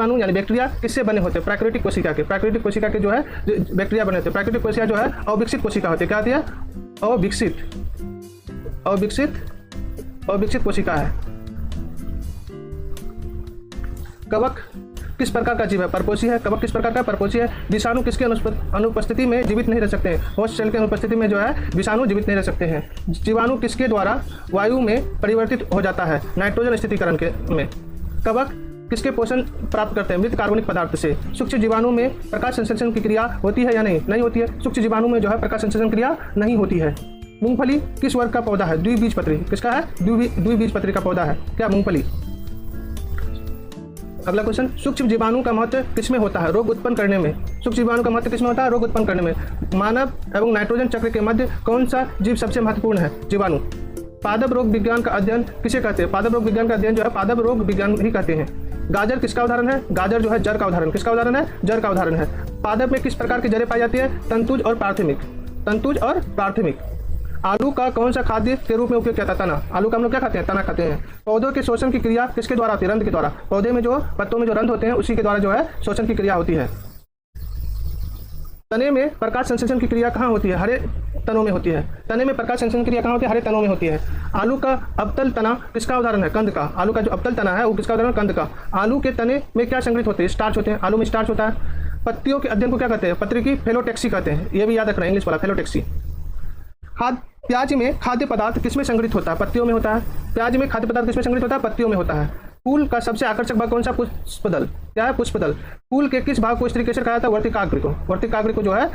जीवाणु यानी बैक्टीरिया किससे बने होते हैं? प्राकृतिक कोशिका के। प्राकृतिक कोशिका के जो है बैक्टीरिया बने होते हैं। प्राकृतिक कोशिका जो है अविकसित कोशिका होती है। क्या होती है? अविकसित कोशिका है। कवक किस प्रकार का जीव है? परपोषी है। कवक किस प्रकार का? परपोषी है। विषाणु किसके अनुपस्थिति में जीवित नहीं रह सकते हैं? होस्ट सेल के अनुपस्थिति में जो है विषाणु जीवित नहीं रह सकते हैं। जीवाणु किसके द्वारा वायु में परिवर्तित हो जाता है? नाइट्रोजन स्थितिकरण के में। कवक किसके पोषण प्राप्त करते हैं? मृत कार्बनिक पदार्थ से। सूक्ष्म जीवाणु में प्रकाश संश्लेषण की क्रिया होती है या नहीं? नहीं होती है। सूक्ष्म जीवाणु में जो है प्रकाश संश्लेषण क्रिया नहीं होती है। मूंगफली किस वर्ग का पौधा है? द्विबीजपत्री। किसका है? द्विबीजपत्री का पौधा है क्या? मूंगफली। अगला क्वेश्चन, सूक्ष्म जीवाणु का महत्व किसमें होता है? रोग उत्पन्न करने में। सूक्ष्म जीवाणु का महत्व किसमें होता है? रोग उत्पन्न करने में। मानव एवं नाइट्रोजन चक्र के मध्य कौन सा जीव सबसे महत्वपूर्ण है? जीवाणु। पादप रोग विज्ञान का अध्ययन किसे कहते हैं? पादप रोग विज्ञान का अध्ययन जो है पादप रोग विज्ञान ही कहते हैं। गाजर किसका उदाहरण है? गाजर जो है जड़ का उदाहरण। किसका उदाहरण है? जड़ का उदाहरण है। पादप में किस प्रकार की जड़ें पाई जाती है? तंतुज और प्राथमिक। तंतुज और प्राथमिक। आलू का कौन सा खाद्य के रूप में उपयोग किया जाता है? तना। आलू का हम लोग क्या खाते हैं? तना खाते हैं। पौधों के शोषण की क्रिया किसके द्वारा होती है? रंध्र के द्वारा। पौधे में जो पत्तों में जो रंध्र होते हैं उसी के द्वारा जो है शोषण की क्रिया होती है। तने में प्रकाश संश्लेषण की क्रिया कहाँ होती है? हरे तनों में होती है। तने में प्रकाश संश्लेषण क्रिया कहाँ होती है? हरे तनों में होती है। आलू का अवतल तना किसका उदाहरण है? कंद का। आलू का जो अवतल तना है वो किसका उदाहरण? कंद का। आलू के तने में क्या संग्रहित होते हैं? स्टार्च होते हैं। आलू में स्टार्च होता है। पत्तियों के अध्ययन को क्या कहते हैं? पत्ती की फेलोटेक्सी कहते हैं। ये भी याद रखना है, इंग्लिश वाला फेलोटेक्सी। प्याज में खाद्य पदार्थ किसमें संग्रहित होता है? पत्तियों में होता है। प्याज में खाद्य पदार्थ किसमें संग्रहित होता है? पत्तियों में होता है। फूल का सबसे आकर्षक भाग कौन सा? पुष्पदल। क्या है? पुष्पदल। फूल के किस भाग को स्त्रीकेसर कहा जाता है? वर्तिकाग्र को। वर्तिकाग्र को जो है